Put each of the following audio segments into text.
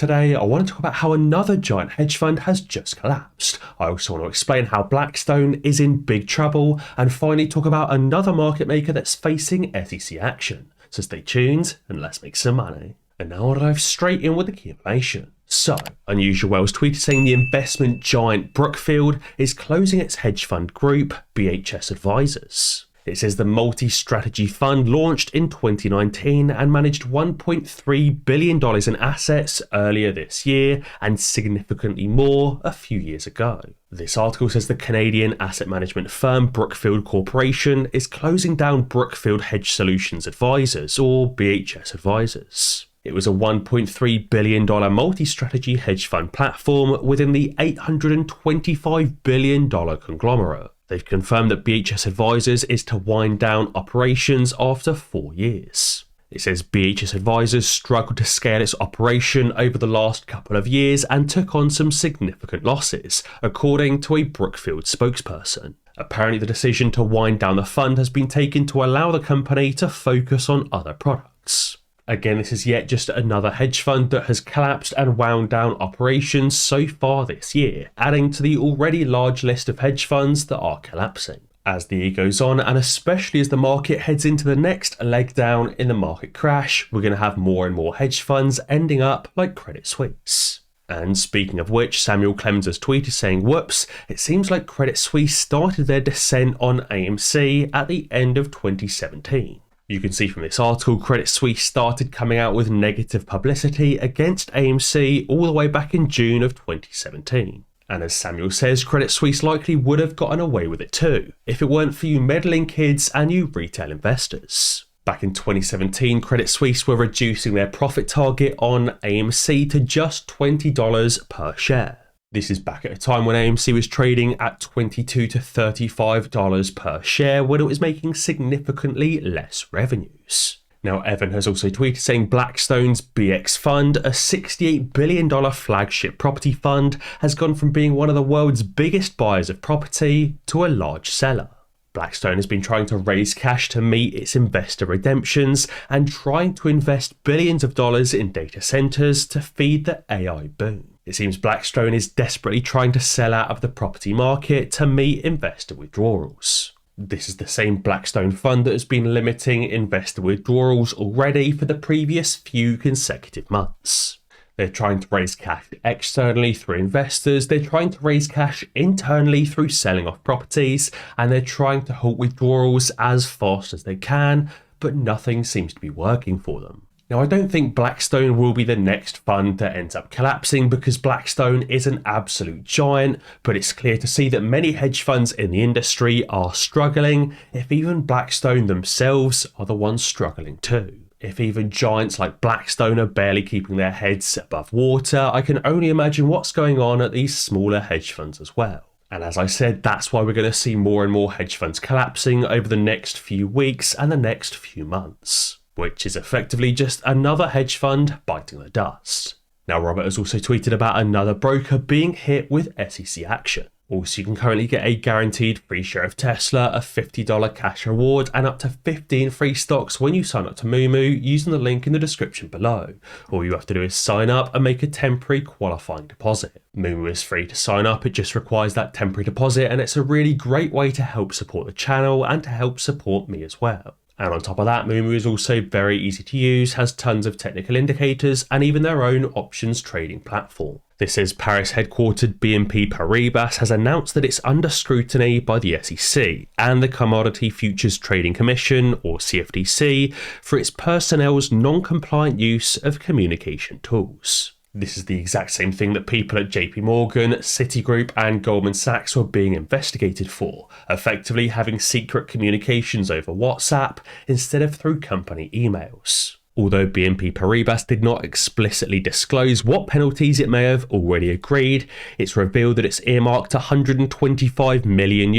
Today, I want to talk about how another giant hedge fund has just collapsed. I also want to explain how Blackstone is in big trouble, and finally talk about another market maker that's facing SEC action. So stay tuned and let's make some money. And now I'll dive straight in with the key information. So, Unusual Whales tweeted saying the investment giant Brookfield is closing its hedge fund group, BHS Advisors. It says the multi-strategy fund launched in 2019 and managed $1.3 billion in assets earlier this year and significantly more a few years ago. This article says the Canadian asset management firm Brookfield Corporation is closing down Brookfield Hedge Solutions Advisors, or BHS Advisors. It was a $1.3 billion multi-strategy hedge fund platform within the $825 billion conglomerate. They've confirmed that BHS Advisors is to wind down operations after 4 years. It says BHS Advisors struggled to scale its operation over the last couple of years and took on some significant losses, according to a Brookfield spokesperson. Apparently, the decision to wind down the fund has been taken to allow the company to focus on other products. Again, this is yet just another hedge fund that has collapsed and wound down operations so far this year, adding to the already large list of hedge funds that are collapsing. As the year goes on, and especially as the market heads into the next leg down in the market crash, we're going to have more and more hedge funds ending up like Credit Suisse. And speaking of which, Samuel Clemens has tweeted saying, whoops, it seems like Credit Suisse started their descent on AMC at the end of 2017. You can see from this article, Credit Suisse started coming out with negative publicity against AMC all the way back in June of 2017. And as Samuel says, Credit Suisse likely would have gotten away with it too, if it weren't for you meddling kids and you retail investors. Back in 2017, Credit Suisse were reducing their profit target on AMC to just $20 per share. This is back at a time when AMC was trading at $22 to $35 per share when it was making significantly less revenues. Now, Evan has also tweeted saying Blackstone's BX Fund, a $68 billion flagship property fund, has gone from being one of the world's biggest buyers of property to a large seller. Blackstone has been trying to raise cash to meet its investor redemptions and trying to invest billions of dollars in data centers to feed the AI boom. It seems Blackstone is desperately trying to sell out of the property market to meet investor withdrawals. This is the same Blackstone fund that has been limiting investor withdrawals already for the previous few consecutive months. They're trying to raise cash externally through investors, they're trying to raise cash internally through selling off properties, and they're trying to halt withdrawals as fast as they can, but nothing seems to be working for them. Now, I don't think Blackstone will be the next fund that ends up collapsing because Blackstone is an absolute giant, but it's clear to see that many hedge funds in the industry are struggling, if even Blackstone themselves are the ones struggling too. If even giants like Blackstone are barely keeping their heads above water, I can only imagine what's going on at these smaller hedge funds as well. And as I said, that's why we're going to see more and more hedge funds collapsing over the next few weeks and the next few months, which is effectively just another hedge fund biting the dust. Now, Robert has also tweeted about another broker being hit with SEC action. Also, you can currently get a guaranteed free share of Tesla, a $50 cash reward, and up to 15 free stocks when you sign up to MooMoo using the link in the description below. All you have to do is sign up and make a temporary qualifying deposit. MooMoo is free to sign up, it just requires that temporary deposit, and it's a really great way to help support the channel and to help support me as well. And on top of that, MooMoo is also very easy to use, has tons of technical indicators, and even their own options trading platform. This is Paris-headquartered BNP Paribas has announced that it's under scrutiny by the SEC and the Commodity Futures Trading Commission, or CFTC, for its personnel's non-compliant use of communication tools. This is the exact same thing that people at JP Morgan, Citigroup and Goldman Sachs were being investigated for, effectively having secret communications over WhatsApp instead of through company emails. Although BNP Paribas did not explicitly disclose what penalties it may have already agreed, it's revealed that it's earmarked €125 million,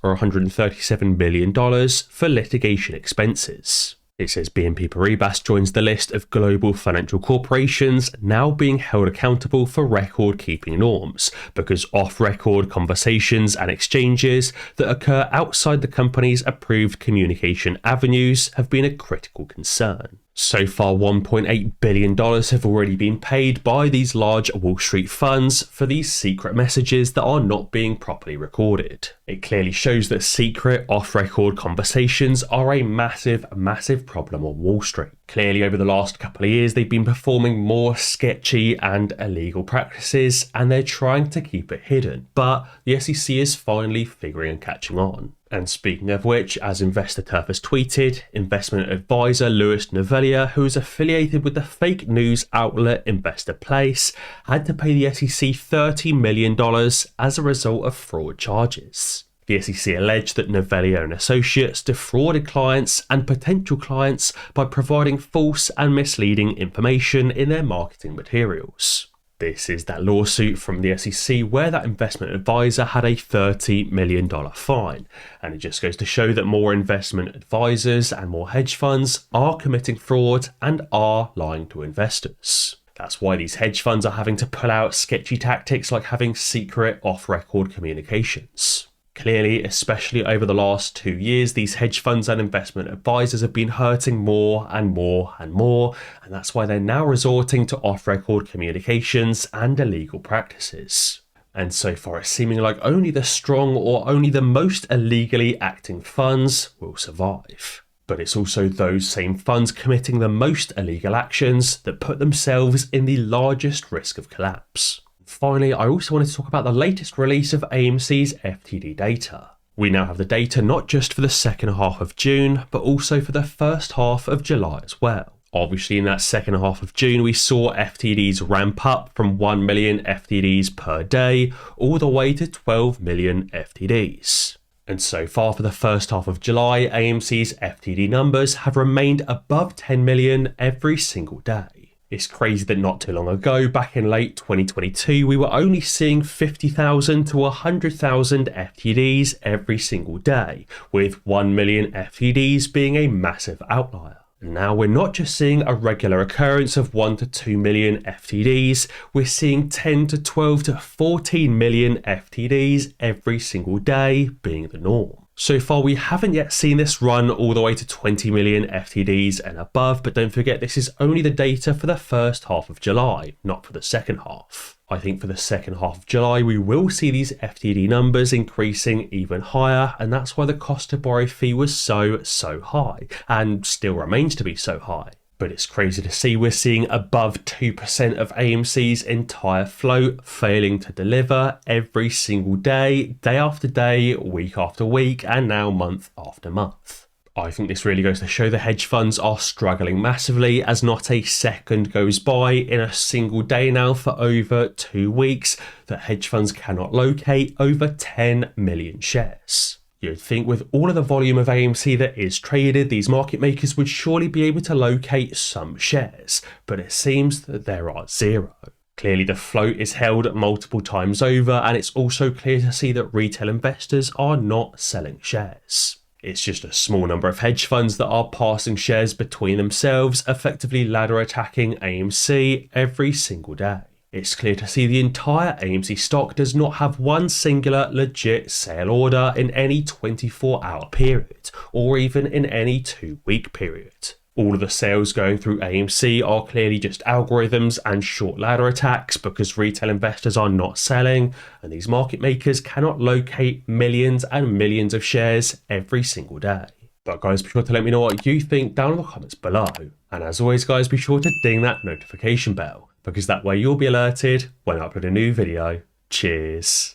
or $137 billion, for litigation expenses. It says BNP Paribas joins the list of global financial corporations now being held accountable for record-keeping norms, because off-record conversations and exchanges that occur outside the company's approved communication avenues have been a critical concern. So far, $1.8 billion have already been paid by these large Wall Street funds for these secret messages that are not being properly recorded. It clearly shows that secret, off-record conversations are a massive, massive problem on Wall Street. Clearly, over the last couple of years, they've been performing more sketchy and illegal practices, and they're trying to keep it hidden. But the SEC is finally figuring and catching on. And speaking of which, as Investor Turf has tweeted, investment advisor Louis Novellia, who is affiliated with the fake news outlet Investor Place, had to pay the SEC $30 million as a result of fraud charges. The SEC alleged that Novellia and associates defrauded clients and potential clients by providing false and misleading information in their marketing materials. This is that lawsuit from the SEC where that investment advisor had a $30 million fine. And it just goes to show that more investment advisors and more hedge funds are committing fraud and are lying to investors. That's why these hedge funds are having to pull out sketchy tactics like having secret off-record communications. Clearly, especially over the last 2 years, these hedge funds and investment advisors have been hurting more and more and more, and that's why they're now resorting to off-record communications and illegal practices. And so far, it's seeming like only the strong or only the most illegally acting funds will survive. But it's also those same funds committing the most illegal actions that put themselves in the largest risk of collapse. Finally, I also wanted to talk about the latest release of AMC's FTD data. We now have the data not just for the second half of June, but also for the first half of July as well. Obviously, in that second half of June, we saw FTDs ramp up from 1 million FTDs per day all the way to 12 million FTDs. And so far for the first half of July, AMC's FTD numbers have remained above 10 million every single day. It's crazy that not too long ago, back in late 2022, we were only seeing 50,000 to 100,000 FTDs every single day, with 1 million FTDs being a massive outlier. Now we're not just seeing a regular occurrence of 1 to 2 million FTDs, we're seeing 10 to 12 to 14 million FTDs every single day being the norm. So far, we haven't yet seen this run all the way to 20 million FTDs and above, but don't forget this is only the data for the first half of July, not for the second half. I think for the second half of July, we will see these FTD numbers increasing even higher, and that's why the cost to borrow fee was so high, and still remains to be so high. But it's crazy to see we're seeing above 2% of AMC's entire float failing to deliver every single day, day after day, week after week, and now month after month. I think this really goes to show the hedge funds are struggling massively, as not a second goes by in a single day now for over 2 weeks that hedge funds cannot locate over 10 million shares. You'd think with all of the volume of AMC that is traded, these market makers would surely be able to locate some shares, but it seems that there are zero. Clearly the float is held multiple times over, and it's also clear to see that retail investors are not selling shares. It's just a small number of hedge funds that are passing shares between themselves, effectively ladder attacking AMC every single day. It's clear to see the entire AMC stock does not have one singular legit sale order in any 24-hour period, or even in any 2-week period. All of the sales going through AMC are clearly just algorithms and short ladder attacks because retail investors are not selling, and these market makers cannot locate millions and millions of shares every single day. But guys, be sure to let me know what you think down in the comments below. And as always guys, be sure to ding that notification bell, because that way you'll be alerted when I upload a new video. Cheers.